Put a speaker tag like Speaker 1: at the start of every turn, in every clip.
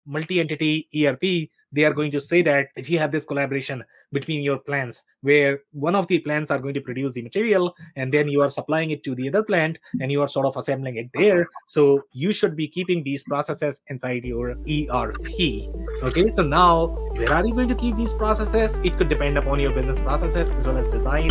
Speaker 1: multi-entity ERP, they are going to say that if you have this collaboration between your plants, where one of the plants are going to produce the material and then you are supplying it to the other plant and you are sort of assembling it there, so you should be keeping these processes inside your ERP. Okay, so now where are you going to keep these processes? It could depend upon your business processes as well as design.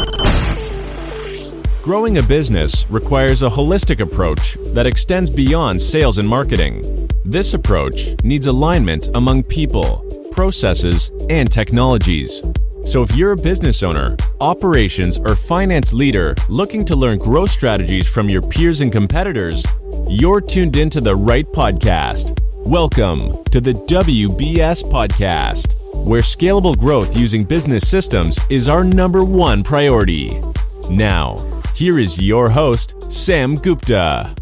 Speaker 2: Growing a business requires a holistic approach that extends beyond sales and marketing. This approach needs alignment among people, processes, and technologies. So if you're a business owner, operations, or finance leader looking to learn growth strategies from your peers and competitors, you're tuned into the right podcast. Welcome to the WBS Podcast, where scalable growth using business systems is our number one priority. Now, here is your host, Sam Gupta.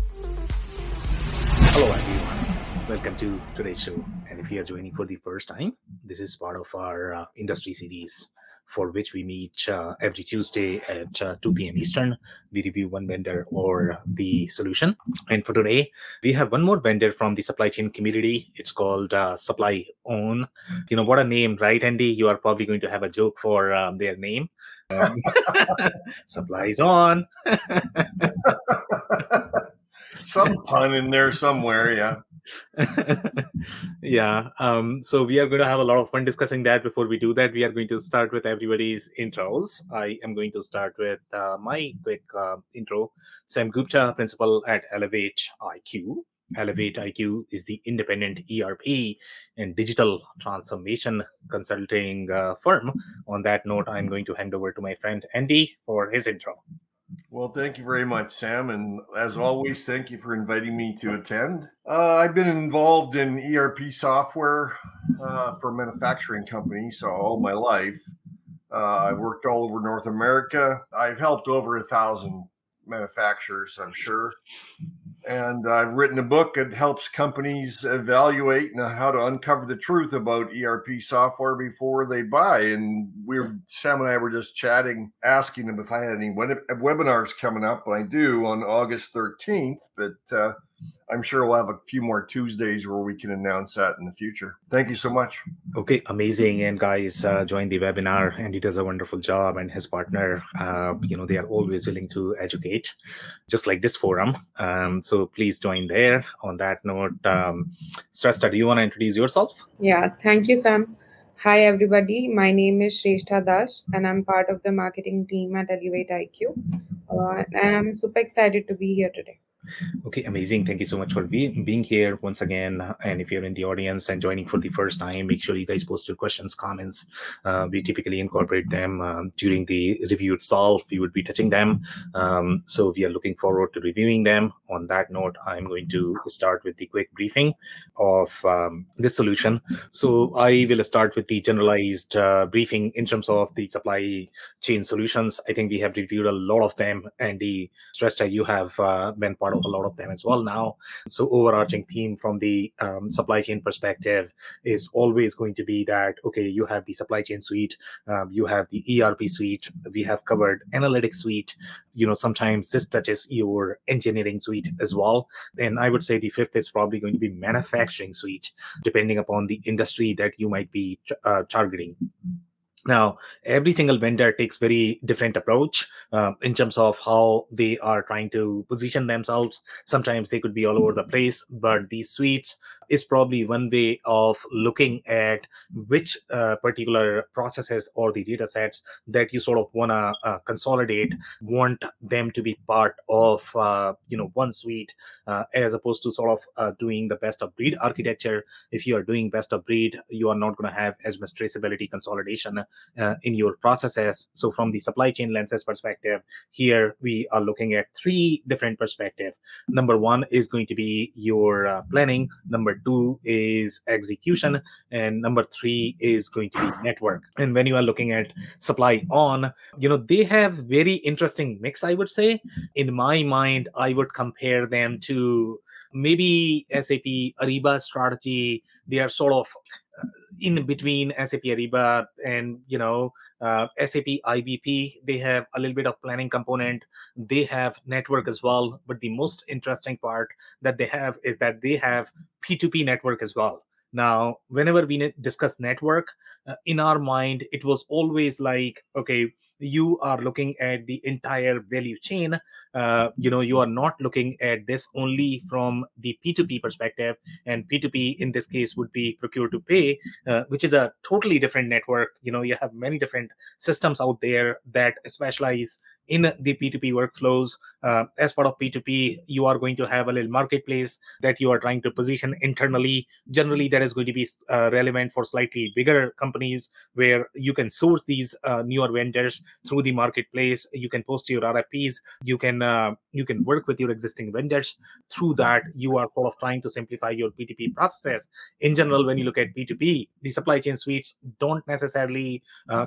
Speaker 1: Hello everyone, welcome to today's show. And if you are joining for the first time, this is part of our industry series for which we meet every Tuesday at 2 p.m. Eastern. We review one vendor or the solution. And for today, we have one more vendor from the supply chain community. It's called SupplyOn. You know, what a name, right, Andy? You are probably going to have a joke for their name. Supplies on.
Speaker 3: Some pun in there somewhere, yeah.
Speaker 1: Yeah. So we are going to have a lot of fun discussing that. Before we do that, we are going to start with everybody's intros. I am going to start with my quick intro. Sam Gupta, principal at Elevate IQ. Elevate IQ is the independent ERP and digital transformation consulting firm. On that note, I'm going to hand over to my friend Andy for his intro.
Speaker 3: Well, thank you very much, Sam. And as always, thank you for inviting me to attend. I've been involved in ERP software for manufacturing companies all my life. I've worked all over North America. I've helped over 1,000 manufacturers, I'm sure. And I've written a book that helps companies evaluate how to uncover the truth about ERP software before they buy. And Sam and I were just chatting, asking him if I had any webinars coming up. And I do on August 13th, but I'm sure we'll have a few more Tuesdays where we can announce that in the future. Thank you so much.
Speaker 1: Okay, amazing. And guys, join the webinar. Andy does a wonderful job, and his partner, they are always willing to educate, just like this forum. So please join there. On that note, Shrestha, do you want to introduce yourself?
Speaker 4: Yeah, thank you, Sam. Hi, everybody. My name is Shrestha Das, and I'm part of the marketing team at Elevate IQ. And I'm super excited to be here today.
Speaker 1: Okay, amazing. Thank you so much for being here once again. And if you're in the audience and joining for the first time, make sure you guys post your questions, comments. We typically incorporate them during the review itself. We would be touching them. So we are looking forward to reviewing them. On that note, I'm going to start with the quick briefing of this solution. So I will start with the generalized briefing in terms of the supply chain solutions. I think we have reviewed a lot of them, and the Shrestha, you have been part of a lot of them as well now. So overarching theme from the supply chain perspective is always going to be that, okay, you have the supply chain suite, you have the ERP suite, we have covered analytics suite, sometimes this touches your engineering suite as well. And I would say the fifth is probably going to be manufacturing suite, depending upon the industry that you might be targeting. Now, every single vendor takes very different approach in terms of how they are trying to position themselves. Sometimes they could be all over the place, but these suites is probably one way of looking at which particular processes or the data sets that you sort of want to consolidate, want them to be part of one suite, as opposed to sort of doing the best of breed architecture. If you are doing best of breed, you are not going to have as much traceability consolidation in your processes. So from the supply chain lenses perspective, here we are looking at three different perspectives. Number one is going to be your planning. Number two is execution. And number three is going to be network. And when you are looking at SupplyOn, they have very interesting mix, I would say. In my mind, I would compare them to maybe SAP Ariba strategy. They are sort of in between SAP Ariba and SAP IBP. They have a little bit of planning component. They have network as well. But the most interesting part that they have is that they have P2P network as well. Now, whenever we discuss network, in our mind, it was always like, okay, you are looking at the entire value chain. You are not looking at this only from the P2P perspective, and P2P in this case would be procure to pay, which is a totally different network. You have many different systems out there that specialize in the P2P workflows. As part of P2P, you are going to have a little marketplace that you are trying to position internally. Generally, that is going to be relevant for slightly bigger companies where you can source these newer vendors through the marketplace. You can post your RFPs. You can work with your existing vendors. Through that, you are sort of trying to simplify your P2P processes. In general, when you look at P2P, the supply chain suites don't necessarily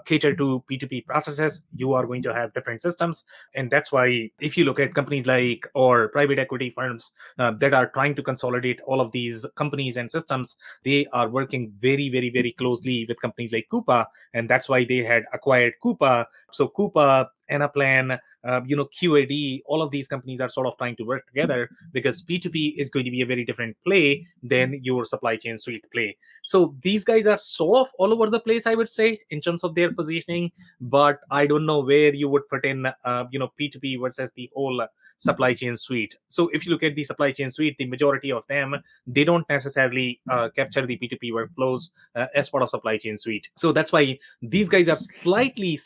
Speaker 1: cater to P2P processes. You are going to have different systems, and that's why if you look at companies like or private equity firms that are trying to consolidate all of these companies and systems, they are working very, very, very closely with companies like Coupa, and that's why they had acquired Coupa. So Coupa, Anaplan, QAD, all of these companies are sort of trying to work together because P2P is going to be a very different play than your supply chain suite play. So these guys are sort of all over the place, I would say, in terms of their positioning, but I don't know where you would put in, P2P versus the whole supply chain suite. So if you look at the supply chain suite, the majority of them, they don't necessarily capture the P2P workflows as part of supply chain suite. So that's why these guys are slightly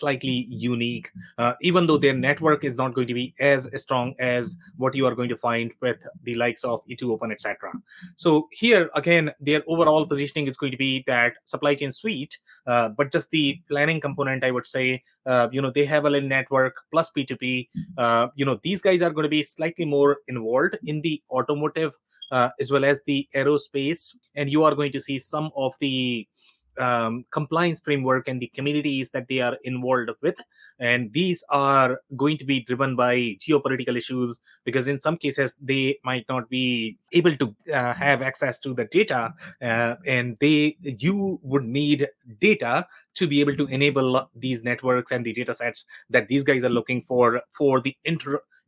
Speaker 1: unique, even though their network is not going to be as strong as what you are going to find with the likes of E2 Open, etc. So here again, their overall positioning is going to be that supply chain suite, but just the planning component, I would say, they have a little network plus P2P. These guys are going to be slightly more involved in the automotive as well as the aerospace, and you are going to see some of the compliance framework and the communities that they are involved with. And these are going to be driven by geopolitical issues because in some cases they might not be able to have access to the data, and you would need data to be able to enable these networks and the data sets that these guys are looking for the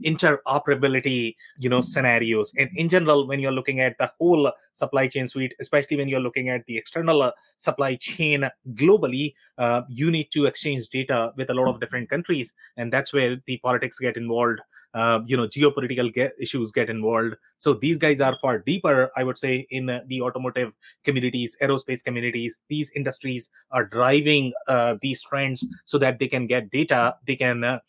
Speaker 1: interoperability scenarios. And in general, when you're looking at the whole supply chain suite, especially when you're looking at the external supply chain globally, you need to exchange data with a lot of different countries, and that's where the politics get involved. Geopolitical issues get involved. So these guys are far deeper, I would say, in the automotive communities, aerospace communities. These industries are driving these trends so that they can get data, they can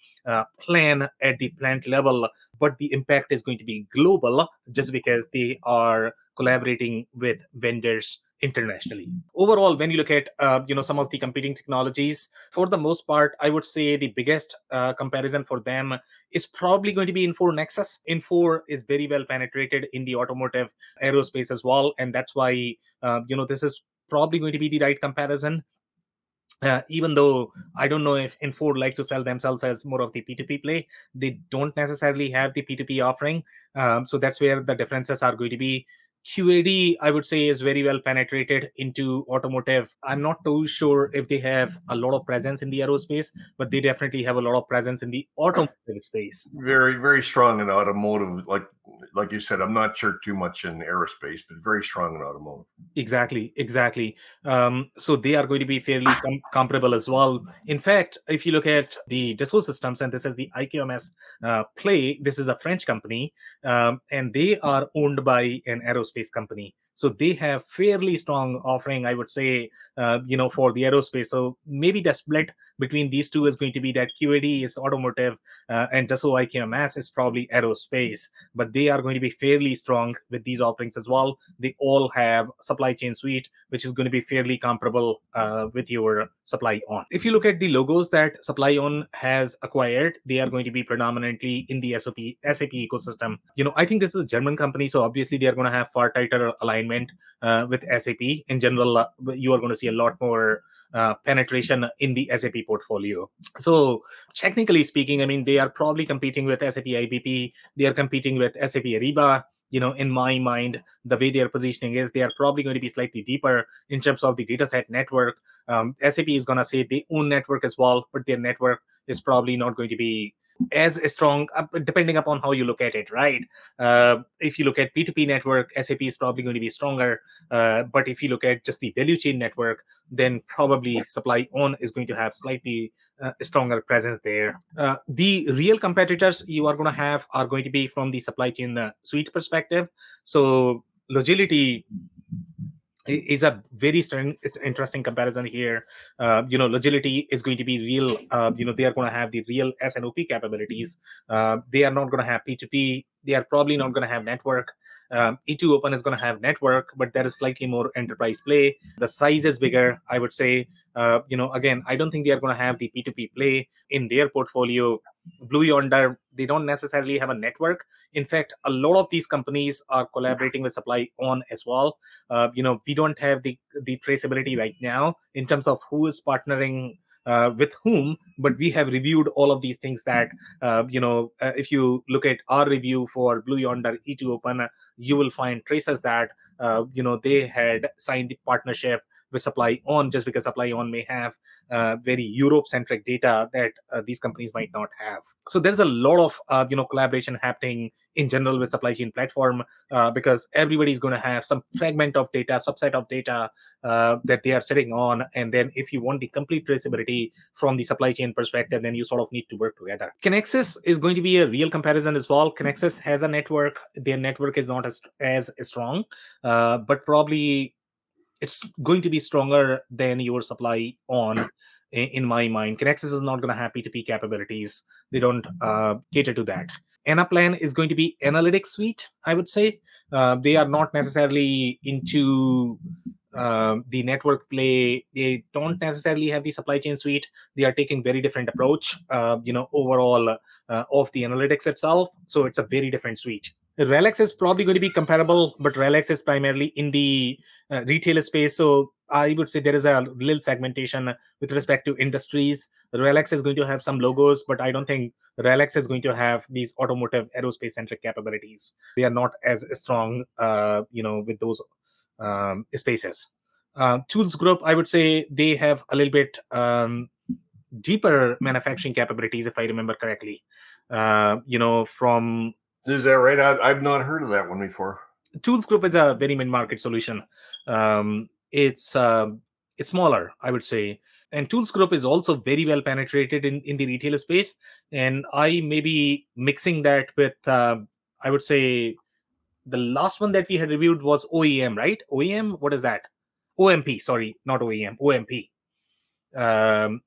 Speaker 1: plan at the plant level, but the impact is going to be global just because they are collaborating with vendors internationally. Overall, when you look at some of the competing technologies, for the most part, I would say the biggest comparison for them is probably going to be Infor Nexus. Infor is very well penetrated in the automotive aerospace as well, and that's why this is probably going to be the right comparison. Even though I don't know if Infor like to sell themselves as more of the P2P play, they don't necessarily have the P2P offering. So that's where the differences are going to be. QAD, I would say, is very well penetrated into automotive. I'm not too sure if they have a lot of presence in the aerospace, but they definitely have a lot of presence in the automotive space.
Speaker 3: Very, very strong in automotive. Like you said, I'm not sure too much in aerospace, but very strong in automotive.
Speaker 1: Exactly. So they are going to be fairly comparable as well. In fact, if you look at the Dassault Systems, and this is the IQMS play, this is a French company, and they are owned by an aerospace company. So they have fairly strong offering, I would say, for the aerospace. So maybe the split between these two is going to be that QAD is automotive and Dassault IQMS is probably aerospace, but they are going to be fairly strong with these offerings as well. They all have supply chain suite, which is going to be fairly comparable with your SupplyOn. If you look at the logos that SupplyOn has acquired, they are going to be predominantly in the SAP ecosystem. I think this is a German company, so obviously they are going to have far tighter alignment with SAP. In general, you are going to see a lot more penetration in the SAP portfolio. So technically speaking, I mean, they are probably competing with SAP IBP. They are competing with SAP Ariba. In my mind, the way they are positioning is they are probably going to be slightly deeper in terms of the dataset network. SAP is going to say they own network as well, but their network is probably not going to be as strong, depending upon how you look at it, right? If you look at P2P network, SAP is probably going to be stronger. But if you look at just the value chain network, then probably Supply On is going to have slightly stronger presence there. The real competitors you are going to have are going to be from the supply chain suite perspective. So Logility is a very interesting comparison here. Logility is going to be real. They are going to have the real SNOP capabilities. They are not going to have P2P. They are probably not going to have network. E2 Open is going to have network, but that is slightly more enterprise play. The size is bigger, I would say. Again, I don't think they are going to have the P2P play in their portfolio. Blue Yonder, they don't necessarily have a network. In fact, a lot of these companies are collaborating with Supply On as well. We don't have the traceability right now in terms of who is partnering with whom, but we have reviewed all of these things that if you look at our review for Blue Yonder E2 Open, you will find traces that they had signed the partnership with Supply On, just because Supply On may have very Europe centric data that these companies might not have. So there's a lot of collaboration happening in general with supply chain platform, because everybody's going to have some fragment of data, subset of data that they are sitting on. And then if you want the complete traceability from the supply chain perspective, then you sort of need to work together. Kinaxis is going to be a real comparison as well. Kinaxis has a network. Their network is not as strong, but probably it's going to be stronger than your Supply On. In my mind, Kinaxis is not going to have P2P capabilities. They don't cater to that. Anaplan is going to be analytics suite, I would say. They are not necessarily into the network play. They don't necessarily have the supply chain suite. They are taking very different approach, overall of the analytics itself. So it's a very different suite. Relics is probably going to be comparable, but Relics is primarily in the retail space. So I would say there is a little segmentation with respect to industries. Relics is going to have some logos, but I don't think Relics is going to have these automotive aerospace centric capabilities. They are not as strong, with those spaces. Tools Group, I would say they have a little bit deeper manufacturing capabilities, if I remember correctly. From
Speaker 3: Is that right? I've not heard of that one before.
Speaker 1: Tools Group is a very mid-market solution. It's smaller, I would say. And Tools Group is also very well penetrated in the retail space. And I may be mixing that with, I would say, the last one that we had reviewed was OEM, right? OEM, what is that? OMP, sorry, not OEM, OMP.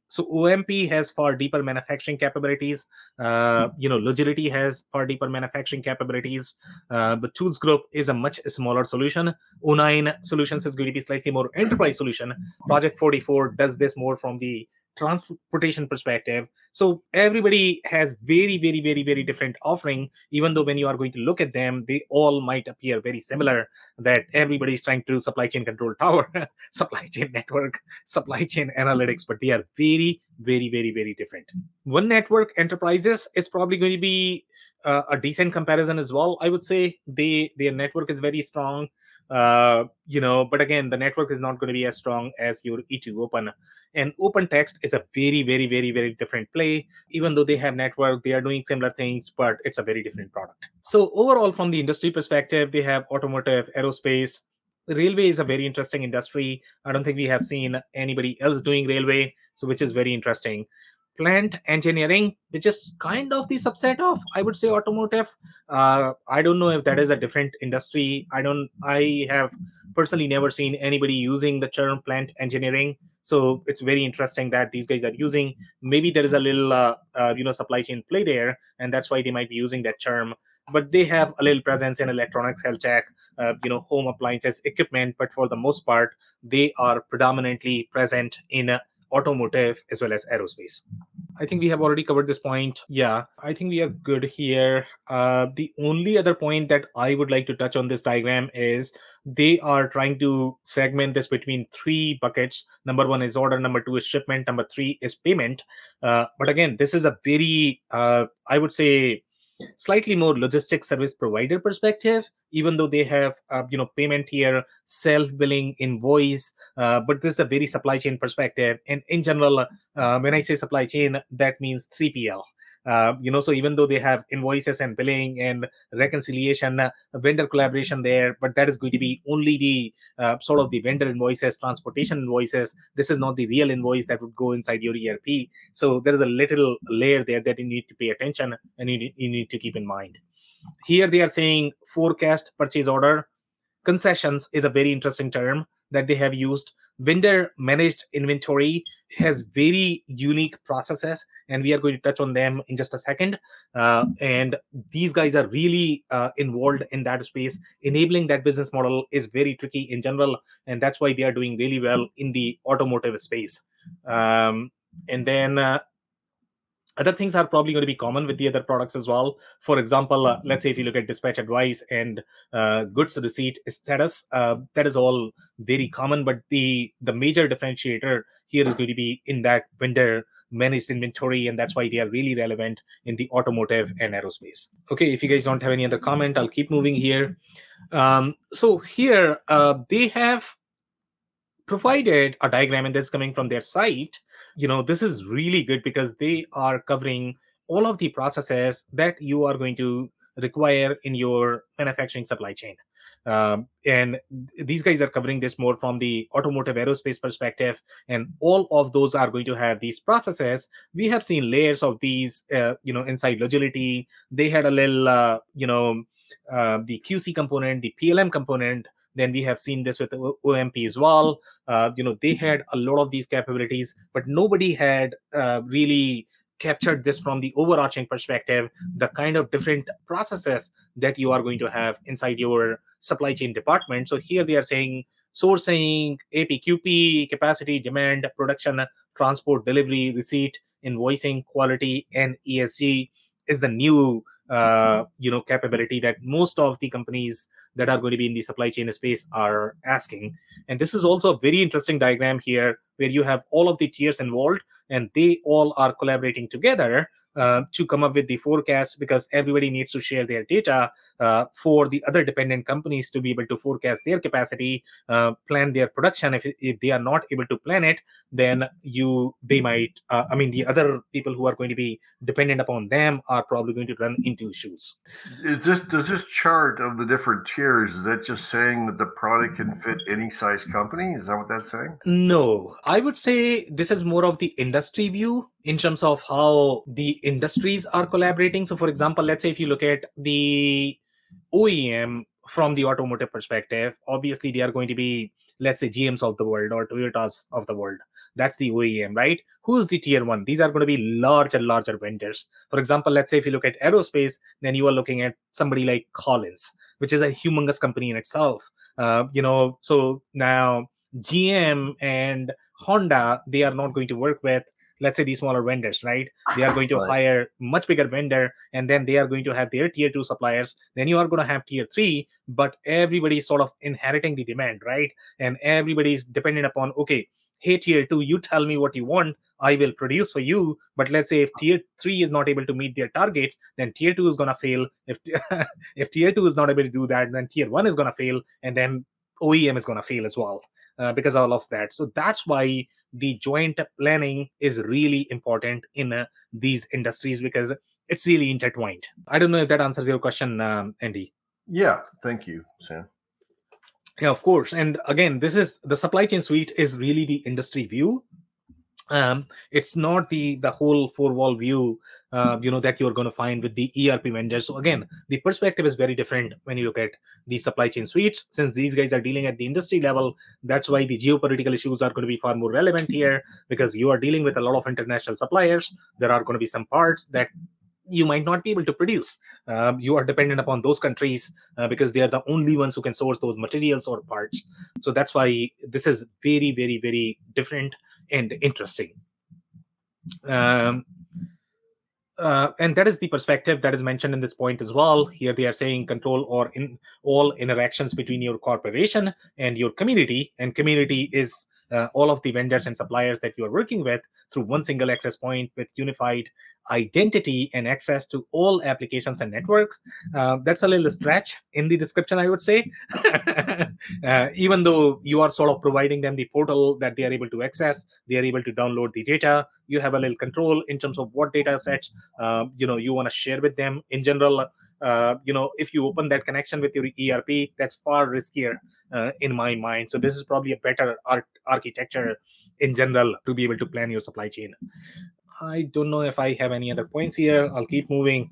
Speaker 1: So OMP has far deeper manufacturing capabilities. Logility has far deeper manufacturing capabilities. But Tools Group is a much smaller solution. O9 Solutions is going to be slightly more enterprise solution. Project 44 does this more from the transportation perspective. So everybody has very, very, very, very different offering, even though when you are going to look at them, they all might appear very similar, that everybody is trying to do supply chain control tower, supply chain network, supply chain analytics, but they are very, very, very, very different. One Network Enterprises is probably going to be a decent comparison as well. I would say their network is very strong. But again, the network is not going to be as strong as your E2 Open. And Open Text is a very, very, very, very different play. Even though they have network, they are doing similar things, but it's a very different product. So overall, from the industry perspective, they have automotive, aerospace. Railway is a very interesting industry. I don't think we have seen anybody else doing railway, so which is very interesting. Plant engineering, which is kind of the subset of, I would say, automotive. I don't know if that is a different industry. I have personally never seen anybody using the term plant engineering. So it's very interesting that these guys are using. Maybe there is a little, supply chain play there, and that's why they might be using that term. But they have a little presence in electronics, health tech, home appliances, equipment. But for the most part, they are predominantly present in automotive as well as aerospace. I think we have already covered this point. Yeah, I think we are good here. The only other point that I would like to touch on this diagram is they are trying to segment this between three buckets. Number one is order, number two is shipment, number three is payment. But again, this is a very, I would say, slightly more logistics service provider perspective, even though they have payment here, self-billing, invoice, but this is a very supply chain perspective. And in general, when I say supply chain, that means 3PL. So even though they have invoices and billing and reconciliation, vendor collaboration there, but that is going to be only the sort of the vendor invoices, transportation invoices. This is not the real invoice that would go inside your ERP. So there is a little layer there that you need to pay attention and you need to keep in mind. Here they are saying forecast purchase order. Concessions is a very interesting term that they have used. Vendor managed inventory has very unique processes, and we are going to touch on them in just a second. And these guys are really involved in that space. Enabling that business model is very tricky in general, and that's why they are doing really well in the automotive space. And then other things are probably going to be common with the other products as well. For example, let's say if you look at dispatch advice and goods receipt status, that is all very common. But the major differentiator here is going to be in that vendor managed inventory, and that's why they are really relevant in the automotive and aerospace. Okay, if you guys don't have any other comment, I'll keep moving here. So here they have provided a diagram, and that's coming from their site. This is really good because they are covering all of the processes that you are going to require in your manufacturing supply chain. And these guys are covering this more from the automotive aerospace perspective, and all of those are going to have these processes. We have seen layers of these, inside Logility. They had a little, the QC component, the PLM component. Then we have seen this with OMP as well. They had a lot of these capabilities, but nobody had really captured this from the overarching perspective, the kind of different processes that you are going to have inside your supply chain department. So here they are saying sourcing, APQP, capacity, demand, production, transport, delivery, receipt, invoicing, quality, and ESG is the new capability that most of the companies that are going to be in the supply chain space are asking. And this is also a very interesting diagram here where you have all of the tiers involved, and they all are collaborating together to come up with the forecast, because everybody needs to share their data for the other dependent companies to be able to forecast their capacity, plan their production. If they are not able to plan it, then they might, the other people who are going to be dependent upon them are probably going to run into issues.
Speaker 3: Does this chart of the different tiers, is that just saying that the product can fit any size company? Is that what that's saying?
Speaker 1: No, I would say this is more of the industry view in terms of how the industries are collaborating. So, for example, let's say if you look at the OEM from the automotive perspective, obviously they are going to be, let's say, GMs of the world or Toyotas of the world. That's the OEM, right? Who is the tier one? These are going to be larger, larger vendors. For example, let's say if you look at aerospace, then you are looking at somebody like Collins, which is a humongous company in itself. So now GM and Honda, they are not going to work with, let's say, these smaller vendors, right? They are going to hire much bigger vendor, and then they are going to have their tier two suppliers. Then you are going to have tier three, but everybody is sort of inheriting the demand, right? And everybody is dependent upon, okay, hey, tier two, you tell me what you want, I will produce for you. But let's say if tier three is not able to meet their targets, then tier two is going to fail. If tier two is not able to do that, then tier one is going to fail, and then OEM is going to fail as well. Because of all of that. So that's why the joint planning is really important in these industries, because it's really intertwined. I don't know if that answers your question, Andy.
Speaker 3: Yeah, thank you, Sam.
Speaker 1: Yeah, of course. And again, this is the supply chain suite is really the industry view. It's not the whole four wall view, that you're going to find with the ERP vendors. So again, the perspective is very different when you look at the supply chain suites. Since these guys are dealing at the industry level, that's why the geopolitical issues are going to be far more relevant here, because you are dealing with a lot of international suppliers. There are going to be some parts that you might not be able to produce. You are dependent upon those countries because they are the only ones who can source those materials or parts. So that's why this is very, very, very different and interesting. And that is the perspective that is mentioned in this point as well. Here they are saying control or in all interactions between your corporation and your community. And community is all of the vendors and suppliers that you are working with through one single access point with unified identity and access to all applications and networks. That's a little stretch in the description, I would say. Even though you are sort of providing them the portal that they are able to access, they are able to download the data. You have a little control in terms of what data sets you want to share with them. In general, if you open that connection with your ERP, that's far riskier in my mind. So this is probably a better architecture in general to be able to plan your supply chain. I don't know if I have any other points here. I'll keep moving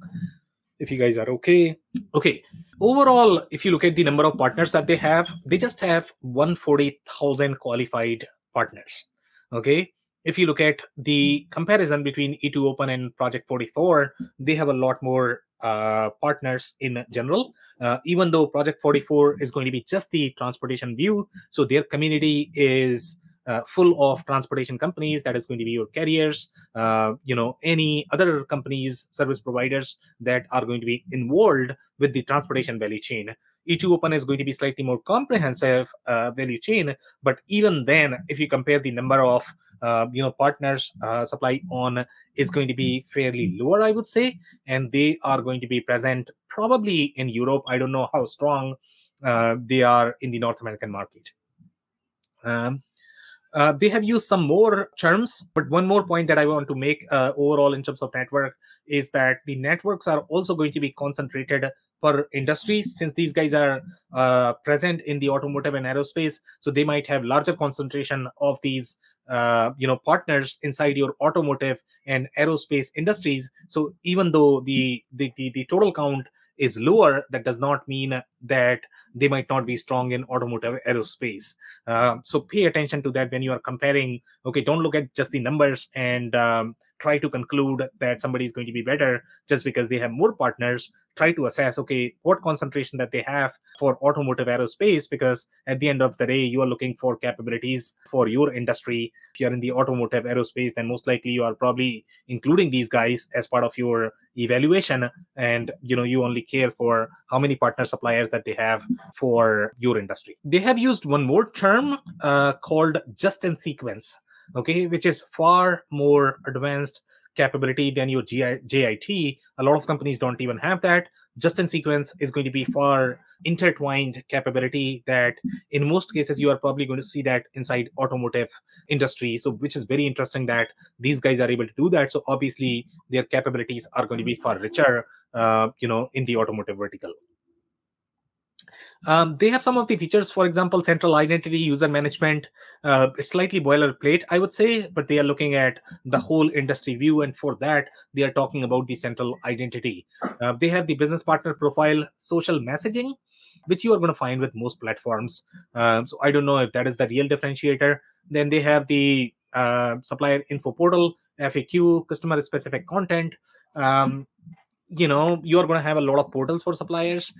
Speaker 1: if you guys are okay. Okay. Overall, if you look at the number of partners that they just have 140,000 qualified partners. Okay. If you look at the comparison between E2 Open and Project 44, they have a lot more partners in general. Even though Project 44 is going to be just the transportation view, so their community is full of transportation companies. That is going to be your carriers, any other companies, service providers that are going to be involved with the transportation value chain. E2 Open is going to be slightly more comprehensive value chain, but even then, if you compare the number of partners, SupplyOn is going to be fairly lower, I would say, and they are going to be present probably in Europe. I don't know how strong they are in the North American market. They have used some more terms, but one more point that I want to make overall in terms of network is that the networks are also going to be concentrated per industry, since these guys are present in the automotive and aerospace. So they might have larger concentration of these partners inside your automotive and aerospace industries. So even though the total count is lower, that does not mean that they might not be strong in automotive aerospace. So pay attention to that when you are comparing. Okay, don't look at just the numbers and try to conclude that somebody is going to be better just because they have more partners. Try to assess, okay, what concentration that they have for automotive aerospace, because at the end of the day, you are looking for capabilities for your industry. If you're in the automotive aerospace, then most likely you are probably including these guys as part of your evaluation, and you only care for how many partner suppliers that they have for your industry. They have used one more term called just in sequence, okay, which is far more advanced capability than your JIT. A lot of companies don't even have that. Just in sequence is going to be far intertwined capability that in most cases you are probably going to see that inside automotive industry. So which is very interesting that these guys are able to do that. So obviously their capabilities are going to be far richer, in the automotive vertical. They have some of the features, for example, central identity, user management. It's slightly boilerplate, I would say, but they are looking at the whole industry view, and for that, they are talking about the central identity. They have the business partner profile, social messaging, which you are going to find with most platforms. So I don't know if that is the real differentiator. Then they have the supplier info portal, FAQ, customer specific content. You're going to have a lot of portals for suppliers.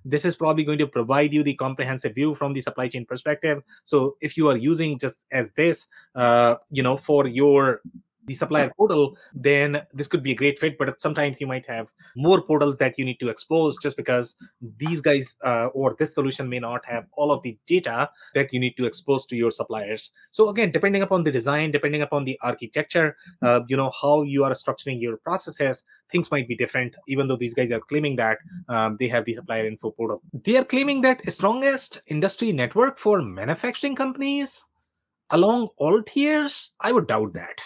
Speaker 1: This is probably going to provide you the comprehensive view from the supply chain perspective. So if you are using just as this for your the supplier portal, then this could be a great fit. But sometimes you might have more portals that you need to expose, just because these guys or this solution may not have all of the data that you need to expose to your suppliers. So again, depending upon the design, depending upon the architecture, how you are structuring your processes, things might be different. Even though these guys are claiming that they have the supplier info portal, they are claiming that strongest industry network for manufacturing companies along all tiers. I would doubt that.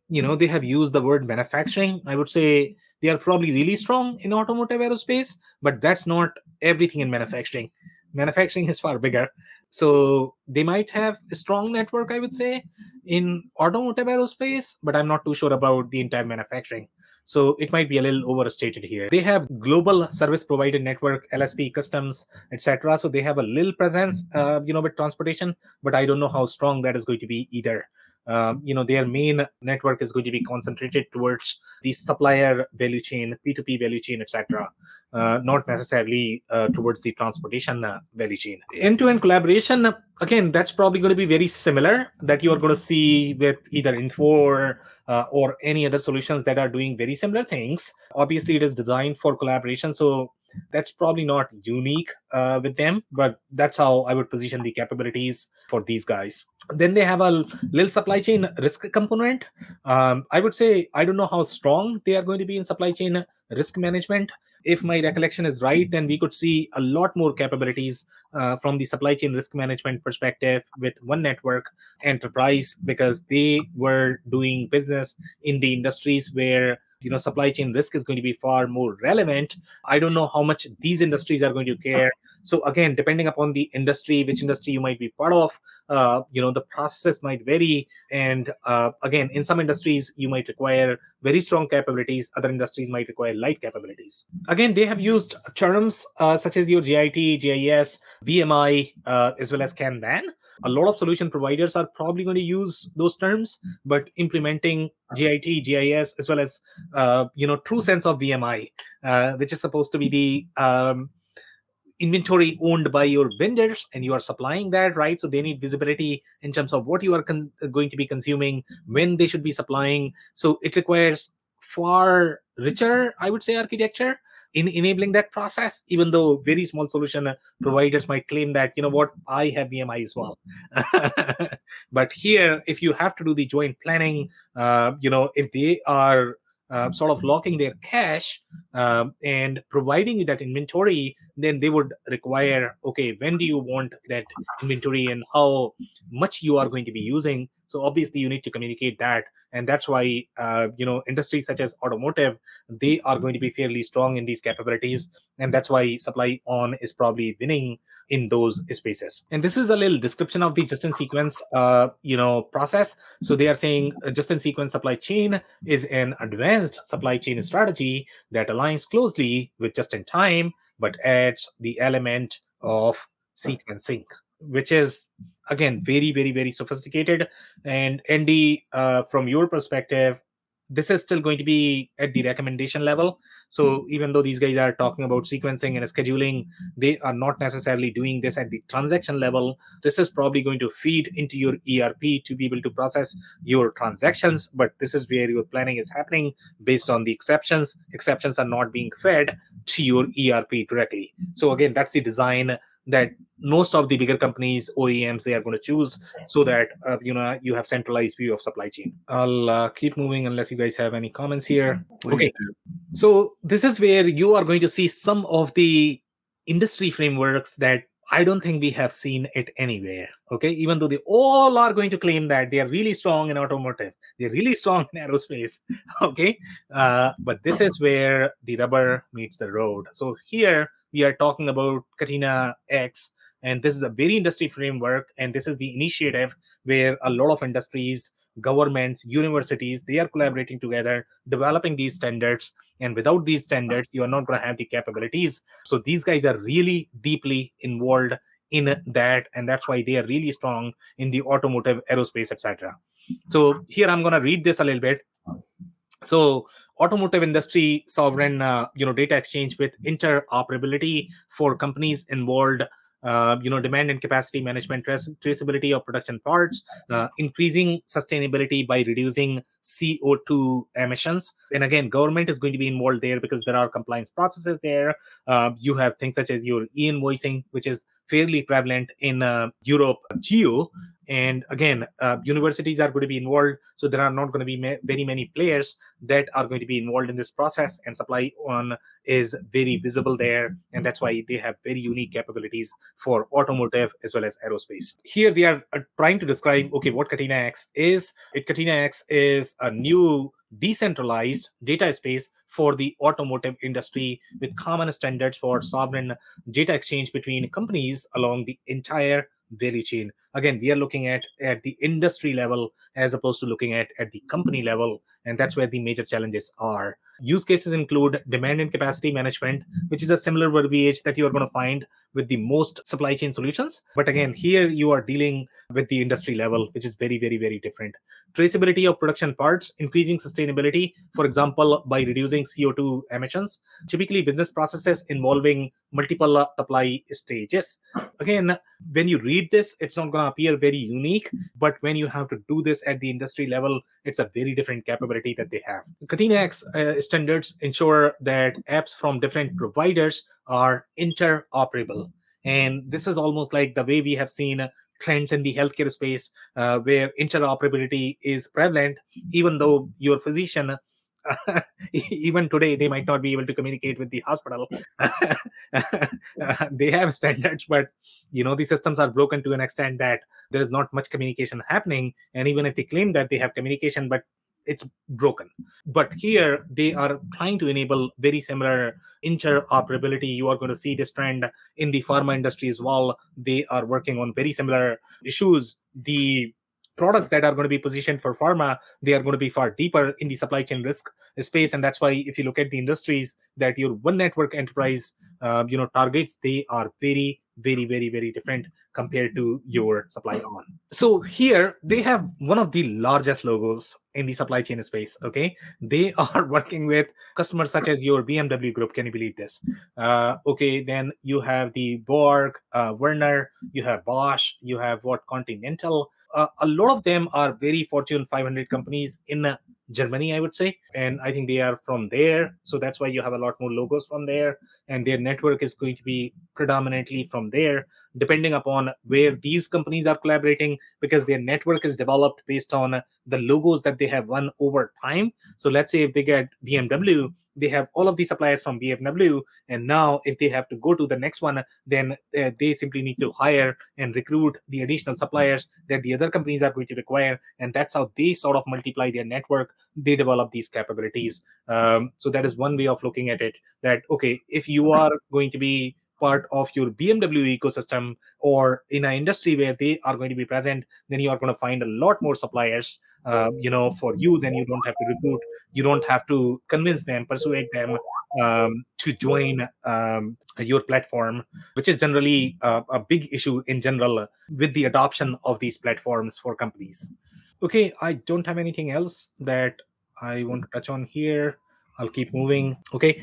Speaker 1: They have used the word manufacturing. I would say they are probably really strong in automotive aerospace, but that's not everything in manufacturing. Manufacturing is far bigger. So they might have a strong network, I would say, in automotive aerospace, but I'm not too sure about the entire manufacturing. So it might be a little overstated here. They have global service provider network, LSP, customs, etc. So they have a little presence, with transportation, but I don't know how strong that is going to be either. Their main network is going to be concentrated towards the supplier value chain, P2P value chain, etc., not necessarily towards the transportation value chain. End-to-end collaboration, again, that's probably going to be very similar that you are going to see with either Infor or any other solutions that are doing very similar things. Obviously, it is designed for collaboration, so That's probably not unique with them, but that's how I would position the capabilities for these guys. Then they have a little supply chain risk component. I would say I don't know how strong they are going to be in supply chain risk management. If my recollection is right, then we could see a lot more capabilities from the supply chain risk management perspective with One Network Enterprise, because they were doing business in the industries where supply chain risk is going to be far more relevant. I don't know how much these industries are going to care. So again, depending upon the industry, which industry you might be part of, the processes might vary. And again, in some industries you might require very strong capabilities, other industries might require light capabilities. Again, they have used terms such as your GIT, GIS, VMI, as well as Kanban. A lot of solution providers are probably going to use those terms, but implementing GIT, GIS, as well as true sense of VMI, which is supposed to be the inventory owned by your vendors, and you are supplying that, right? So they need visibility in terms of what you are going to be consuming, when they should be supplying. So it requires far richer, I would say, architecture in enabling that process, even though very small solution providers might claim that, what, I have VMI as well. But here, if you have to do the joint planning, if they are sort of locking their cache and providing you that inventory, then they would require, okay, when do you want that inventory and how much you are going to be using. So obviously you need to communicate that. And that's why industries such as automotive, they are going to be fairly strong in these capabilities, and that's why Supply On is probably winning in those spaces. And this is a little description of the just in sequence process. So they are saying just in sequence supply chain is an advanced supply chain strategy that aligns closely with just in time, but adds the element of sequencing, which is again very, very, very sophisticated. And Andy, from your perspective, this is still going to be at the recommendation level. So even though these guys are talking about sequencing and scheduling, they are not necessarily doing this at the transaction level. This is probably going to feed into your ERP to be able to process your transactions, but this is where your planning is happening based on the exceptions. Exceptions are not being fed to your ERP directly. So again, that's the design that most of the bigger companies, OEMs, they are going to choose, so that you have centralized view of supply chain. I'll keep moving unless you guys have any comments here. Okay, so this is where you are going to see some of the industry frameworks that I don't think we have seen it anywhere. Okay, even though they all are going to claim that they are really strong in automotive, they're really strong in aerospace. Okay, but this is where the rubber meets the road. So here we are talking about Katina X, and this is a very industry framework, and this is the initiative where a lot of industries, governments, universities, they are collaborating together, developing these standards. And without these standards, you are not going to have the capabilities. So these guys are really deeply involved in that, and that's why they are really strong in the automotive, aerospace, etc. So here I'm going to read this a little bit. So automotive industry sovereign data exchange with interoperability for companies involved, demand and capacity management, traceability of production parts, increasing sustainability by reducing CO2 emissions. And again, government is going to be involved there because there are compliance processes there. You have things such as your e-invoicing, which is fairly prevalent in Europe, geo. And again, universities are going to be involved, so there are not going to be very many players that are going to be involved in this process, and Supply On is very visible there, and that's why they have very unique capabilities for automotive as well as aerospace. Here they are trying to describe, okay, what Katina X is. Katina X is a new decentralized data space for the automotive industry with common standards for sovereign data exchange between companies along the entire value chain. Again, we are looking at the industry level as opposed to looking at the company level, and that's where the major challenges are. Use cases include demand and capacity management, which is a similar verbiage that you are going to find with the most supply chain solutions. But again, here you are dealing with the industry level, which is very, very, very different. Traceability of production parts, increasing sustainability, for example, by reducing CO2 emissions, typically business processes involving multiple supply stages. Again, when you read this, it's not going to appear very unique, but when you have to do this at the industry level, it's a very different capability that they have. Katina X standards ensure that apps from different providers are interoperable. And this is almost like the way we have seen trends in the healthcare space, where interoperability is prevalent, even though your physician, even today, they might not be able to communicate with the hospital. They have standards, but the systems are broken to an extent that there is not much communication happening. And even if they claim that they have communication, but it's broken. But here they are trying to enable very similar interoperability. You are going to see this trend in the pharma industry as well. They are working on very similar issues. The products that are going to be positioned for pharma, they are going to be far deeper in the supply chain risk space. And that's why if you look at the industries that your one network enterprise targets, they are very, very, very, very different compared to your supply on. So here they have one of the largest logos in the supply chain space. Okay, they are working with customers such as your BMW group. Can you believe this? Okay, then you have the Borg, Werner, you have Bosch, you have what, Continental. A lot of them are very Fortune 500 companies in Germany, I would say. And I think they are from there. So that's why you have a lot more logos from there. And their network is going to be predominantly from there, depending upon where these companies are collaborating, because their network is developed based on the logos that they have won over time. So let's say if they get BMW, they have all of the suppliers from BMW, and now if they have to go to the next one, then they simply need to hire and recruit the additional suppliers that the other companies are going to require, and that's how they sort of multiply their network. They develop these capabilities. So that is one way of looking at it, that okay, if you are going to be part of your BMW ecosystem or in an industry where they are going to be present, then you are going to find a lot more suppliers for you. Then you don't have to recruit, you don't have to convince them, persuade them to join your platform, which is generally a big issue in general with the adoption of these platforms for companies. Okay, I don't have anything else that I want to touch on here. I'll keep moving. Okay,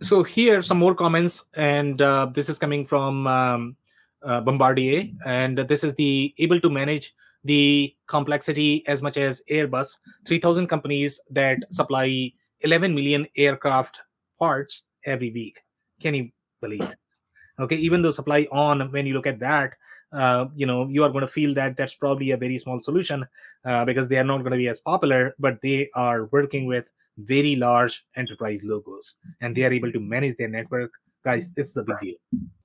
Speaker 1: so here some more comments, and this is coming from Bombardier, and this is the able to manage the complexity as much as Airbus. 3,000 companies that supply 11 million aircraft parts every week. Can you believe this? Okay, even though supply on, when you look at that, you are going to feel that that's probably a very small solution, because they are not going to be as popular, but they are working with very large enterprise logos, and they are able to manage their network. Guys, this is a big deal.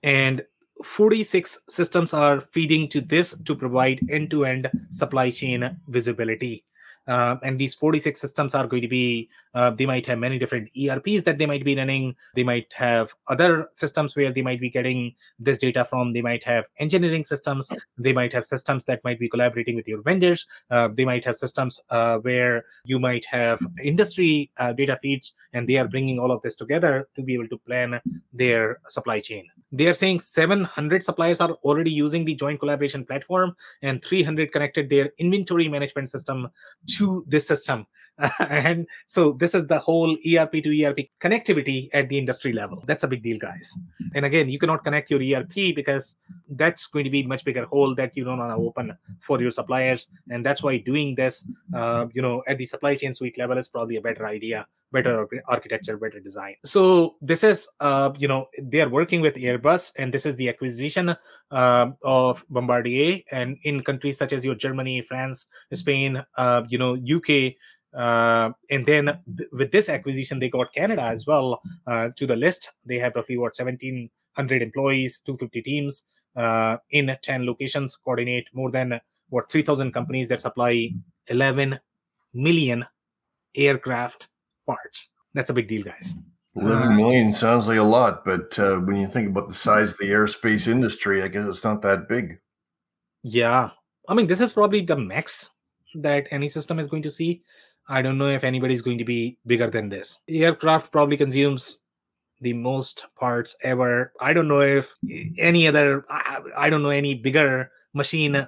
Speaker 1: And 46 systems are feeding to this to provide end-to-end supply chain visibility. And these 46 systems are going to be, they might have many different ERPs that they might be running. They might have other systems where they might be getting this data from. They might have engineering systems. They might have systems that might be collaborating with your vendors. They might have systems where you might have industry data feeds, and they are bringing all of this together to be able to plan their supply chain. They are saying 700 suppliers are already using the joint collaboration platform, and 300 connected their inventory management system to this system. And so this is the whole ERP to ERP connectivity at the industry level. That's a big deal, guys. And again, you cannot connect your ERP because that's going to be a much bigger hole that you don't want to open for your suppliers. And that's why doing this, at the supply chain suite level is probably a better idea, better architecture, better design. So this is, they are working with Airbus, and this is the acquisition of Bombardier, and in countries such as your Germany, France, Spain, UK. And then with this acquisition, they got Canada as well to the list. They have roughly 1,700 employees, 250 teams in 10 locations, coordinate more than 3,000 companies that supply 11 million aircraft parts. That's a big deal, guys.
Speaker 3: 11 million sounds like a lot, but when you think about the size of the aerospace industry, I guess it's not that big.
Speaker 1: Yeah, I mean, this is probably the max that any system is going to see. I don't know if anybody is going to be bigger than this. Aircraft probably consumes the most parts ever. I don't know if any other, I don't know any bigger machine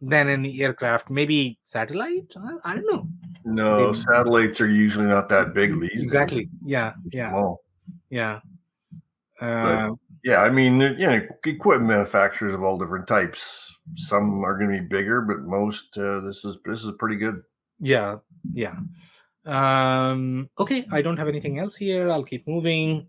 Speaker 1: than an aircraft. Maybe satellite? I don't know.
Speaker 3: No, satellites are usually not that big these days.
Speaker 1: Exactly. Yeah.
Speaker 3: Small.
Speaker 1: Yeah.
Speaker 3: But yeah, I mean, equipment manufacturers of all different types. Some are going to be bigger, but most this is pretty good.
Speaker 1: Yeah. Okay, I don't have anything else here. I'll keep moving.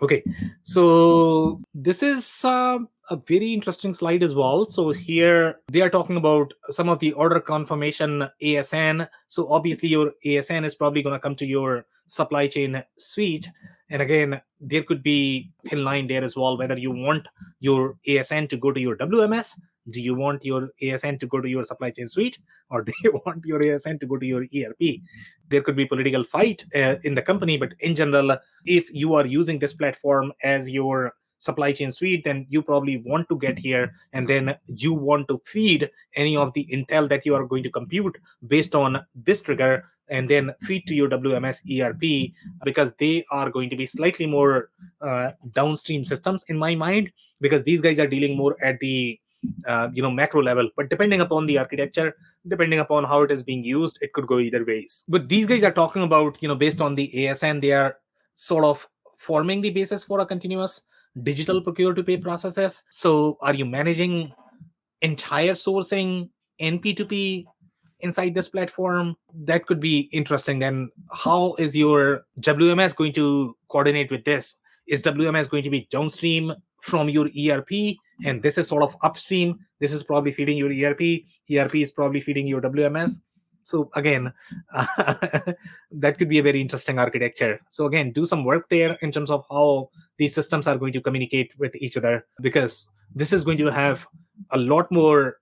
Speaker 1: Okay, so this is a very interesting slide as well. So here they are talking about some of the order confirmation ASN. So obviously your ASN is probably going to come to your supply chain suite. And again, there could be thin line there as well, whether you want your ASN to go to your WMS. Do you want your ASN to go to your supply chain suite, or do you want your ASN to go to your ERP? There could be political fight in the company, but in general, if you are using this platform as your supply chain suite, then you probably want to get here, and then you want to feed any of the intel that you are going to compute based on this trigger, and then feed to your WMS ERP, because they are going to be slightly more downstream systems in my mind, because these guys are dealing more at the macro level. But depending upon the architecture, depending upon how it is being used, it could go either ways. But these guys are talking about, based on the ASN, they are sort of forming the basis for a continuous digital procure to pay processes. So are you managing entire sourcing in P2P inside this platform? That could be interesting. Then how is your WMS going to coordinate with this? Is WMS going to be downstream from your ERP, and this is sort of upstream? This is probably feeding your ERP is probably feeding your WMS. So again, that could be a very interesting architecture. So again, do some work there in terms of how these systems are going to communicate with each other, because this is going to have a lot more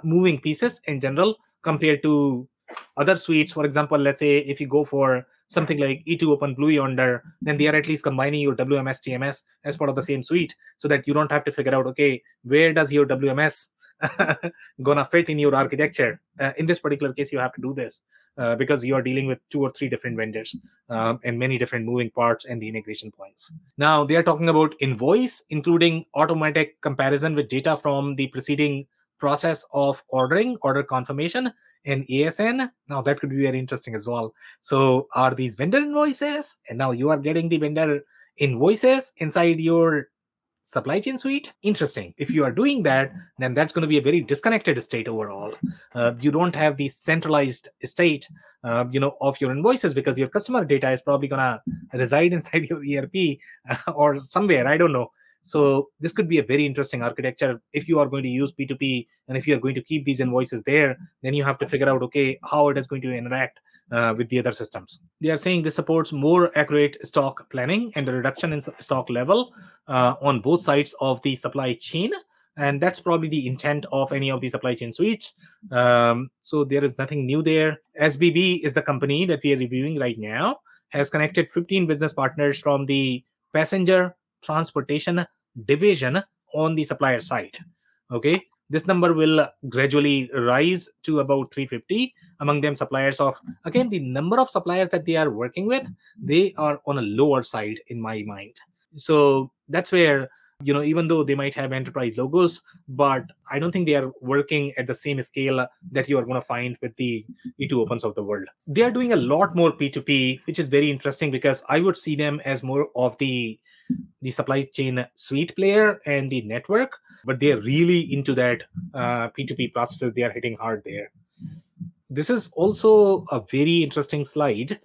Speaker 1: moving pieces in general compared to other suites. For example, let's say if you go for something like E2 Open Blue Yonder, then they are at least combining your WMS TMS as part of the same suite, so that you don't have to figure out, okay, where does your WMS gonna fit in your architecture. In this particular case, you have to do this because you are dealing with two or three different vendors and many different moving parts and the integration points. Now they are talking about invoice, including automatic comparison with data from the preceding process of ordering, order confirmation, and ASN. Now that could be very interesting as well. So are these vendor invoices? And now you are getting the vendor invoices inside your supply chain suite. Interesting. If you are doing that, then that's going to be a very disconnected state overall. You don't have the centralized state of your invoices, because your customer data is probably going to reside inside your ERP or somewhere, I don't know. So this could be a very interesting architecture. If you are going to use P2P, and if you are going to keep these invoices there, then you have to figure out, okay, how it is going to interact with the other systems. They are saying this supports more accurate stock planning and a reduction in stock level on both sides of the supply chain. And that's probably the intent of any of the supply chain suites. So there is nothing new there. SBB is the company that we are reviewing right now, has connected 15 business partners from the passenger transportation division on the supplier side. Okay, this number will gradually rise to about 350. Among them, suppliers of, again, the number of suppliers that they are working with, they are on a lower side in my mind. So that's where, even though they might have enterprise logos, but I don't think they are working at the same scale that you are going to find with the E2 Opens of the world. They are doing a lot more P2P, which is very interesting, because I would see them as more of the supply chain suite player and the network, but they're really into that P2P processes. They are hitting hard there. This is also a very interesting slide.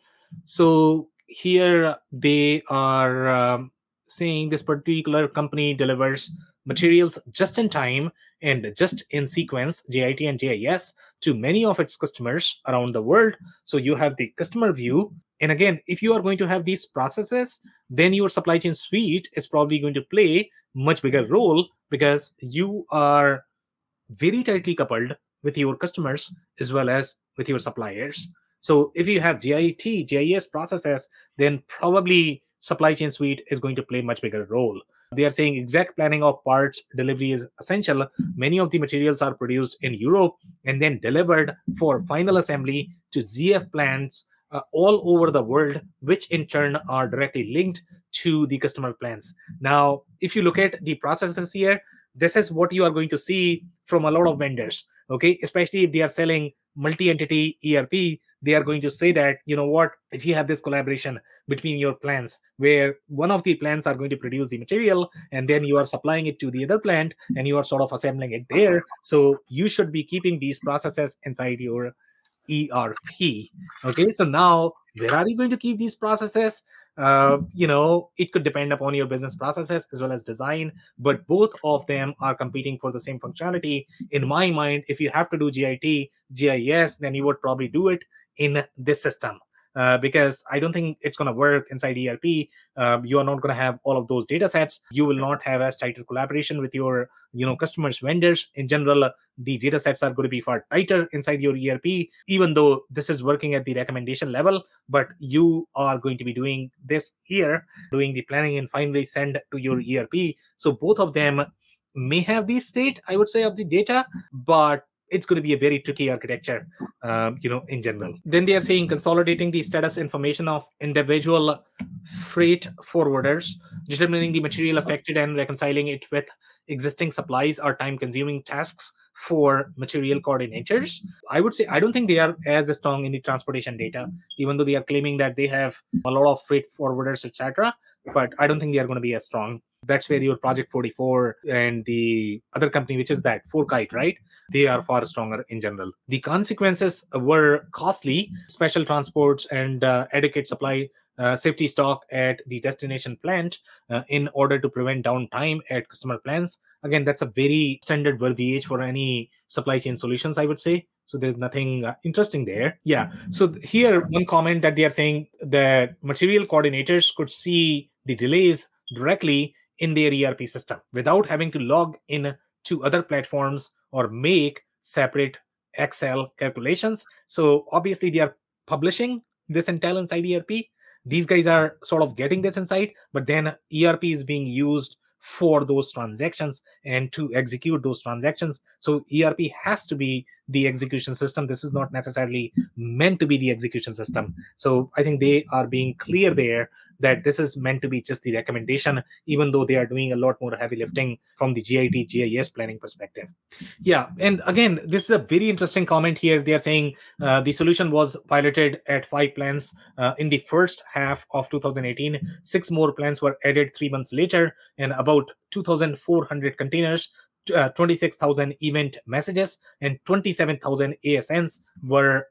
Speaker 1: So here they are saying this particular company delivers materials just in time and just in sequence, JIT and JIS, to many of its customers around the world. So you have the customer view. And again, if you are going to have these processes, then your supply chain suite is probably going to play much bigger role, because you are very tightly coupled with your customers as well as with your suppliers. So if you have GIT, GIS processes, then probably supply chain suite is going to play much bigger role. They are saying exact planning of parts delivery is essential. Many of the materials are produced in Europe and then delivered for final assembly to ZF plants all over the world, which in turn are directly linked to the customer plans. Now, if you look at the processes here, this is what you are going to see from a lot of vendors. Okay, especially if they are selling multi-entity ERP, they are going to say that, what, if you have this collaboration between your plants, where one of the plants are going to produce the material and then you are supplying it to the other plant and you are sort of assembling it there, so you should be keeping these processes inside your ERP. Okay, so now where are you going to keep these processes? It could depend upon your business processes as well as design, but both of them are competing for the same functionality. In my mind, if you have to do GIS, then you would probably do it in this system. Because I don't think it's going to work inside ERP. You are not going to have all of those data sets. You will not have as tighter collaboration with your customers, vendors. In general, the data sets are going to be far tighter inside your ERP, even though this is working at the recommendation level. But you are going to be doing this here, doing the planning and finally send to your ERP. So both of them may have the state, I would say, of the data, but it's going to be a very tricky architecture, in general. Then they are saying consolidating the status information of individual freight forwarders, determining the material affected and reconciling it with existing supplies are time-consuming tasks for material coordinators. I would say I don't think they are as strong in the transportation data, even though they are claiming that they have a lot of freight forwarders, etc. But I don't think they are going to be as strong. That's where your Project 44 and the other company, which is that Forkite, right? They are far stronger in general. The consequences were costly, special transports and adequate supply safety stock at the destination plant in order to prevent downtime at customer plants. Again, that's a very standard verbiage for any supply chain solutions, I would say. So there's nothing interesting there. Yeah. So here, one comment that they are saying that material coordinators could see the delays directly in their ERP system without having to log in to other platforms or make separate Excel calculations. So obviously they are publishing this intel inside ERP. These guys are sort of getting this insight, but then ERP is being used for those transactions and to execute those transactions. So ERP has to be the execution system. This is not necessarily meant to be the execution system. So I think they are being clear there that this is meant to be just the recommendation, even though they are doing a lot more heavy lifting from the GIT, GIS planning perspective. Yeah, and again, this is a very interesting comment here. They are saying the solution was piloted at 5 plants in the first half of 2018. 6 more plants were added 3 months later, and about 2,400 containers, 26,000 event messages, and 27,000 ASNs were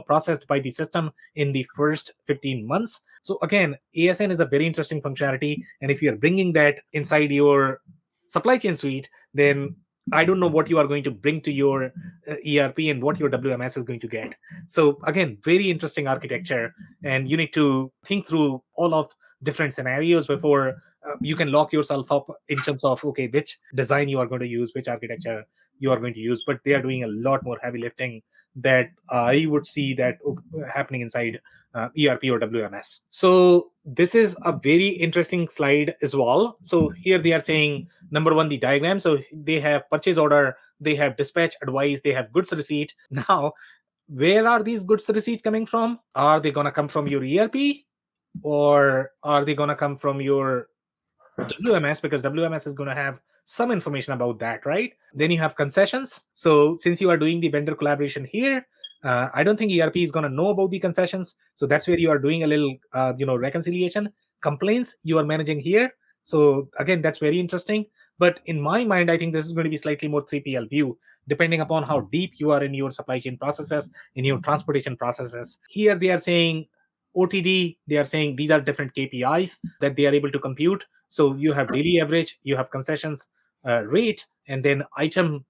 Speaker 1: processed by the system in the first 15 months. So again, ASN is a very interesting functionality, and if you are bringing that inside your supply chain suite, then I don't know what you are going to bring to your ERP and what your WMS is going to get. So again, very interesting architecture, and you need to think through all of different scenarios before you can lock yourself up in terms of okay, which design you are going to use, which architecture you are going to use. But they are doing a lot more heavy lifting that I would see that happening inside ERP or WMS. So this is a very interesting slide as well. So here they are saying number one, the diagram. So they have purchase order, they have dispatch advice, they have goods receipt. Now, where are these goods receipt coming from? Are they gonna come from your ERP, or are they gonna come from your WMS, because WMS is going to have some information about that, right? Then you have concessions. So since you are doing the vendor collaboration here, I don't think ERP is going to know about the concessions. So that's where you are doing a little, reconciliation. Complaints you are managing here. So again, that's very interesting. But in my mind, I think this is going to be slightly more 3PL view, depending upon how deep you are in your supply chain processes, in your transportation processes. Here they are saying OTD, they are saying these are different KPIs that they are able to compute. So you have daily average, you have concessions rate, and then item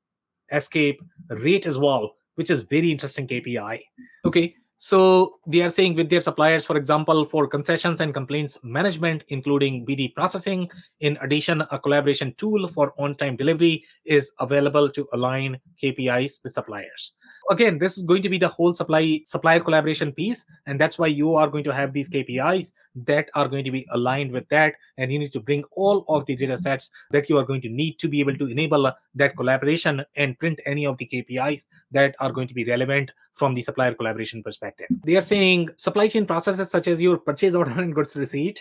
Speaker 1: escape rate as well, which is very interesting KPI. Okay, so they are saying with their suppliers, for example, for concessions and complaints management, including BD processing. In addition, a collaboration tool for on-time delivery is available to align KPIs with suppliers. Again, this is going to be the whole supplier collaboration piece, and that's why you are going to have these KPIs that are going to be aligned with that, and you need to bring all of the data sets that you are going to need to be able to enable that collaboration and print any of the KPIs that are going to be relevant from the supplier collaboration perspective. They are saying supply chain processes such as your purchase order and goods receipt.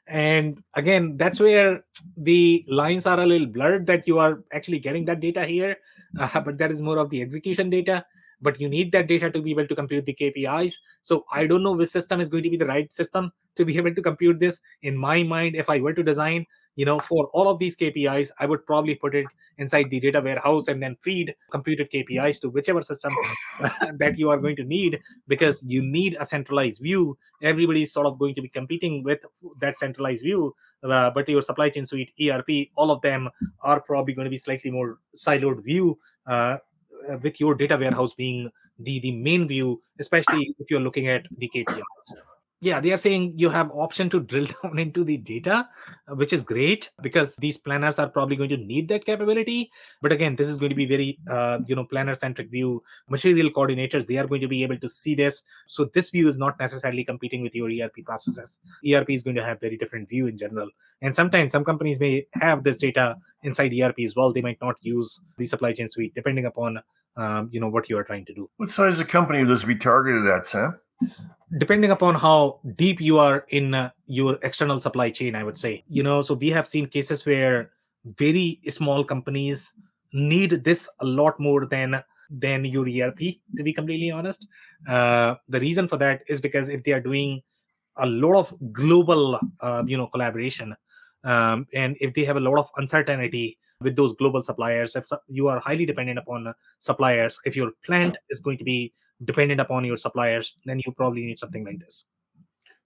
Speaker 1: And again, that's where the lines are a little blurred, that you are actually getting that data here, but that is more of the execution data. But you need that data to be able to compute the KPIs. So I don't know which system is going to be the right system to be able to compute this. In my mind, if I were to design, For all of these KPIs, I would probably put it inside the data warehouse and then feed computed KPIs to whichever systems that you are going to need, because you need a centralized view. Everybody's sort of going to be competing with that centralized view, but your supply chain suite, ERP, all of them are probably going to be slightly more siloed view, with your data warehouse being the main view, especially if you're looking at the KPIs. Yeah, they are saying you have option to drill down into the data, which is great because these planners are probably going to need that capability. But again, this is going to be very planner centric view. Material coordinators, they are going to be able to see this, so this view is not necessarily competing with your ERP processes. ERP is going to have very different view in general, and sometimes some companies may have this data inside ERP as well. They might not use the supply chain suite depending upon what you are trying to do.
Speaker 3: What size of company would this be targeted at, Sam?
Speaker 1: Depending upon how deep you are in your external supply chain, I would say. So we have seen cases where very small companies need this a lot more than your ERP, to be completely honest. The reason for that is because if they are doing a lot of global collaboration, and if they have a lot of uncertainty with those global suppliers, if you are highly dependent upon suppliers, if your plant is going to be dependent upon your suppliers, then you probably need something like this.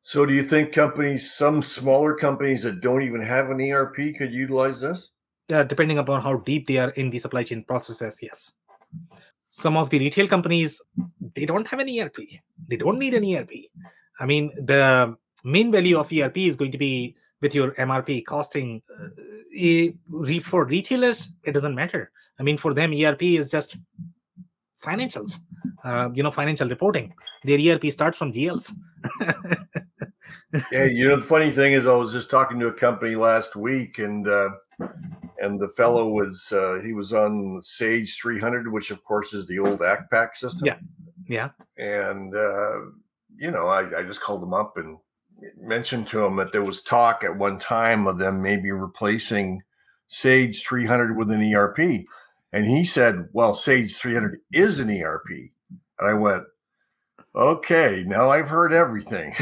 Speaker 3: So do you think some smaller companies that don't even have an ERP could utilize this?
Speaker 1: Depending upon how deep they are in the supply chain processes, yes. Some of the retail companies, they don't have an ERP. They don't need an ERP. I mean, the main value of ERP is going to be with your MRP costing. For retailers, it doesn't matter. I mean, for them, ERP is just financials, financial reporting. Their ERP starts from GLs.
Speaker 3: Yeah, the funny thing is, I was just talking to a company last week, and the fellow was on Sage 300, which of course is the old ACPAC system.
Speaker 1: Yeah.
Speaker 3: And I just called him up and mentioned to him that there was talk at one time of them maybe replacing Sage 300 with an ERP. And he said, well, Sage 300 is an ERP. And I went, okay, now I've heard everything.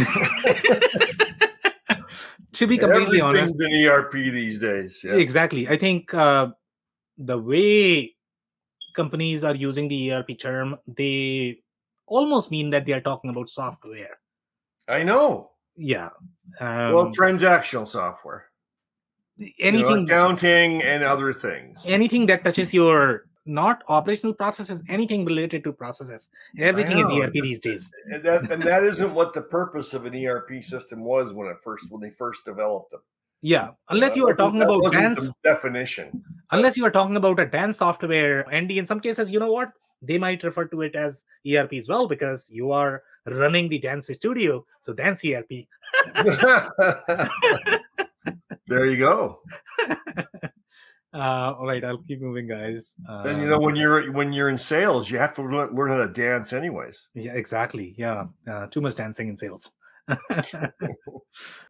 Speaker 1: To be completely honest,
Speaker 3: everything's an ERP these days. Yeah.
Speaker 1: Exactly. I think the way companies are using the ERP term, they almost mean that they are talking about software.
Speaker 3: I know.
Speaker 1: Yeah.
Speaker 3: Well, transactional software.
Speaker 1: Anything,
Speaker 3: accounting and other things.
Speaker 1: Anything that touches your not operational processes, anything related to processes. Everything is ERP these days.
Speaker 3: And that isn't what the purpose of an ERP system was when they first developed them.
Speaker 1: Yeah, unless you are talking about dance
Speaker 3: definition.
Speaker 1: Unless you are talking about a dance software, and in some cases, you know what? They might refer to it as ERP as well, because you are running the dance studio. So dance ERP.
Speaker 3: There you go.
Speaker 1: All right, I'll keep moving, guys.
Speaker 3: And when you're in sales, you have to learn how to dance, anyways.
Speaker 1: Yeah, exactly. Yeah, too much dancing in sales.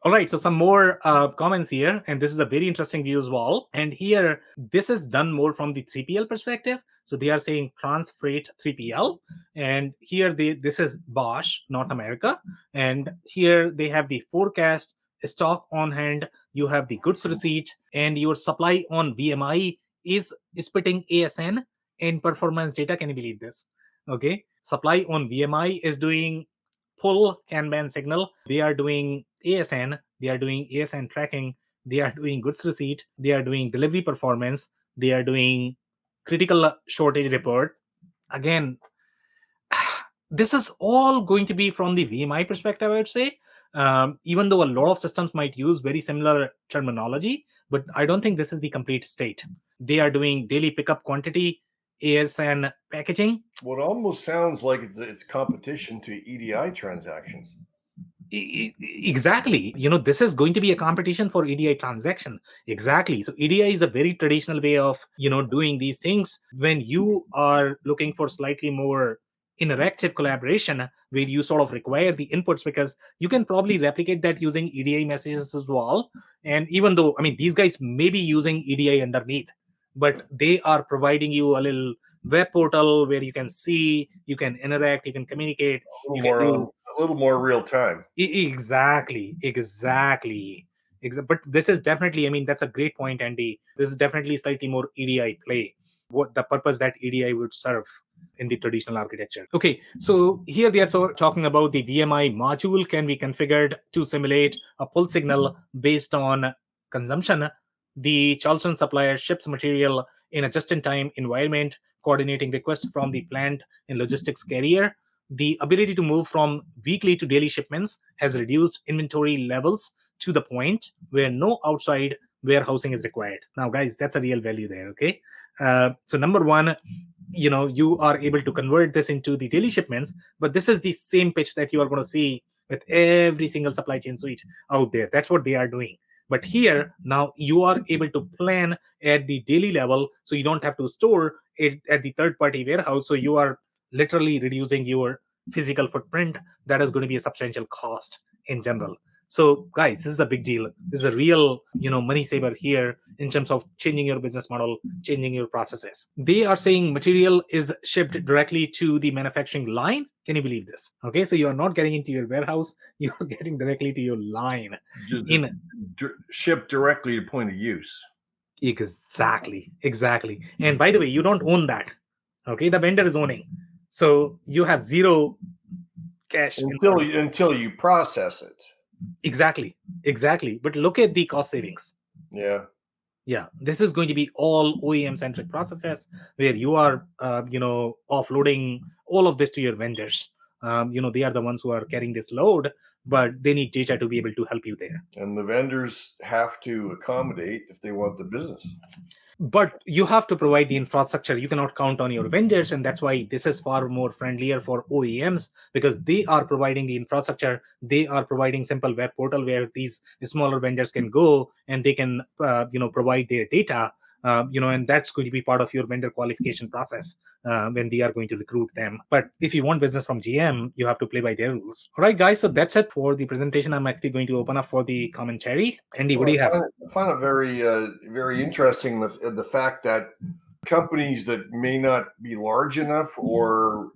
Speaker 1: All right, so some more comments here, and this is a very interesting view as well. And here, this is done more from the 3PL perspective. So they are saying Transfreight 3PL, and here this is Bosch, North America, and here they have the forecast, stock on hand, you have the goods receipt, and your supply on VMI is spitting ASN and performance data. Can you believe this? Okay, supply on VMI is doing pull Kanban signal. They are doing ASN. They are doing ASN tracking. They are doing goods receipt. They are doing delivery performance. They are doing critical shortage report. Again, this is all going to be from the VMI perspective, I would say. Even though a lot of systems might use very similar terminology, but I don't think this is the complete state. They are doing daily pickup quantity, ASN packaging.
Speaker 3: Well, it almost sounds like it's competition to EDI transactions.
Speaker 1: Exactly. This is going to be a competition for EDI transaction. Exactly. So EDI is a very traditional way of, doing these things. When you are looking for slightly more interactive collaboration, where you sort of require the inputs, because you can probably replicate that using EDI messages as well. And even though, these guys may be using EDI underneath, but they are providing you a little web portal where you can see, you can interact, you can communicate.
Speaker 3: A little more real time.
Speaker 1: Exactly. But this is definitely, I mean, that's a great point, Andy. This is definitely slightly more EDI play, what the purpose that EDI would serve in the traditional architecture. Okay, so here they are talking about the VMI module can be configured to simulate a pull signal based on consumption. The Charleston supplier ships material in a just-in-time environment, coordinating requests from the plant and logistics carrier. The ability to move from weekly to daily shipments has reduced inventory levels to the point where no outside warehousing is required. Now, guys, that's a real value there. Okay, so number one, you are able to convert this into the daily shipments, but this is the same pitch that you are going to see with every single supply chain suite out there. That's what they are doing. But here now you are able to plan at the daily level, so you don't have to store it at the third party warehouse. So you are literally reducing your physical footprint. That is going to be a substantial cost in general. So guys, this is a big deal. This is a real, money saver here in terms of changing your business model, changing your processes. They are saying material is shipped directly to the manufacturing line. Can you believe this? Okay, so you are not getting into your warehouse, you are getting directly to your line.
Speaker 3: Shipped directly to point of use.
Speaker 1: Exactly. And by the way, you don't own that. Okay, the vendor is owning. So you have zero cash
Speaker 3: until you process it.
Speaker 1: Exactly. But look at the cost savings. Yeah, this is going to be all OEM centric processes where you are offloading all of this to your vendors. They are the ones who are carrying this load, but they need data to be able to help you there.
Speaker 3: And the vendors have to accommodate if they want the business.
Speaker 1: But you have to provide the infrastructure. You cannot count on your vendors, and that's why this is far more friendlier for OEMs, because they are providing the infrastructure. They are providing simple web portal where these smaller vendors can go and they can provide their data. And that's going to be part of your vendor qualification process when they are going to recruit them. But if you want business from GM, you have to play by their rules. All right, guys, so that's it for the presentation. I'm actually going to open up for the commentary. Andy, what do you have?
Speaker 3: I find it very, very interesting the fact that companies that may not be large enough or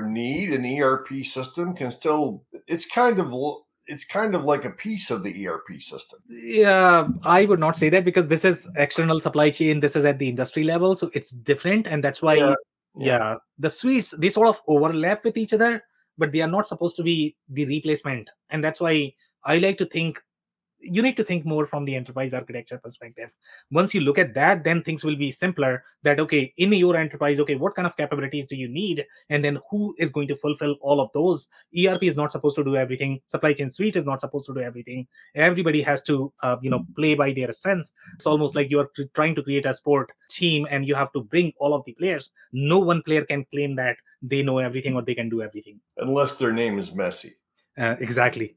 Speaker 3: need an ERP system can still, it's kind of like a piece of the ERP system.
Speaker 1: Yeah, I would not say that, because this is external supply chain. This is at the industry level, so it's different, and that's why, the suites, they sort of overlap with each other, but they are not supposed to be the replacement. And that's why I like to think you need to think more from the enterprise architecture perspective. Once you look at that, then things will be simpler. That, okay, in your enterprise, okay, what kind of capabilities do you need? And then who is going to fulfill all of those? ERP is not supposed to do everything. Supply chain suite is not supposed to do everything. Everybody has to, play by their strengths. It's almost like you are trying to create a sport team and you have to bring all of the players. No one player can claim that they know everything or they can do everything.
Speaker 3: Unless their name is Messi.
Speaker 1: Exactly.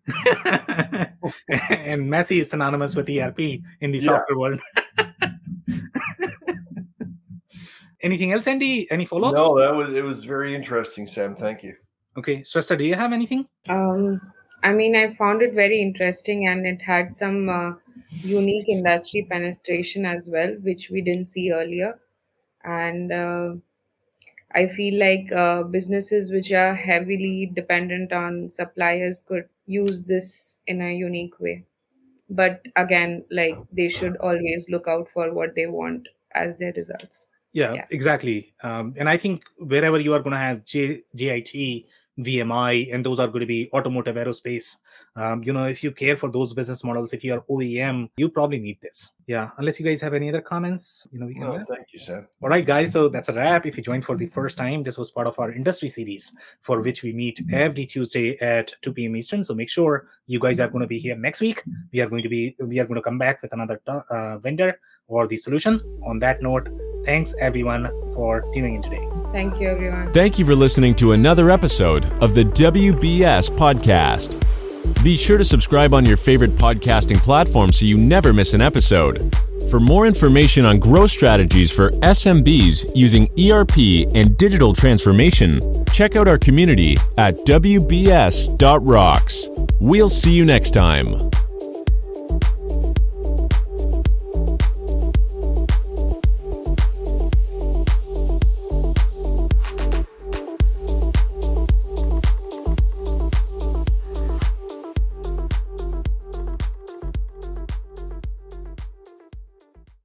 Speaker 1: And Messi is synonymous with ERP in the software world. Anything else, Andy? Any follow-ups?
Speaker 3: No, it was very interesting, Sam. Thank you.
Speaker 1: Okay, Shrestha, do you have anything?
Speaker 4: I found it very interesting, and it had some unique industry penetration as well, which we didn't see earlier. And I feel like businesses which are heavily dependent on suppliers could use this in a unique way. But again, they should always look out for what they want as their results.
Speaker 1: Yeah. Exactly. And I think wherever you are going to have JIT, VMI, and those are going to be automotive, aerospace. If you care for those business models, if you are OEM, you probably need this. Yeah. Unless you guys have any other comments, we can.
Speaker 3: No, thank you, Sam.
Speaker 1: All right, guys. So that's a wrap. If you joined for the first time, this was part of our industry series, for which we meet every Tuesday at 2 p.m. Eastern. So make sure you guys are going to be here next week. We are going to come back with another vendor or the solution. On that note, thanks everyone for tuning in today.
Speaker 4: Thank you, everyone.
Speaker 2: Thank you for listening to another episode of the WBS podcast. Be sure to subscribe on your favorite podcasting platform so you never miss an episode. For more information on growth strategies for SMBs using ERP and digital transformation, check out our community at WBS.rocks. We'll see you next time.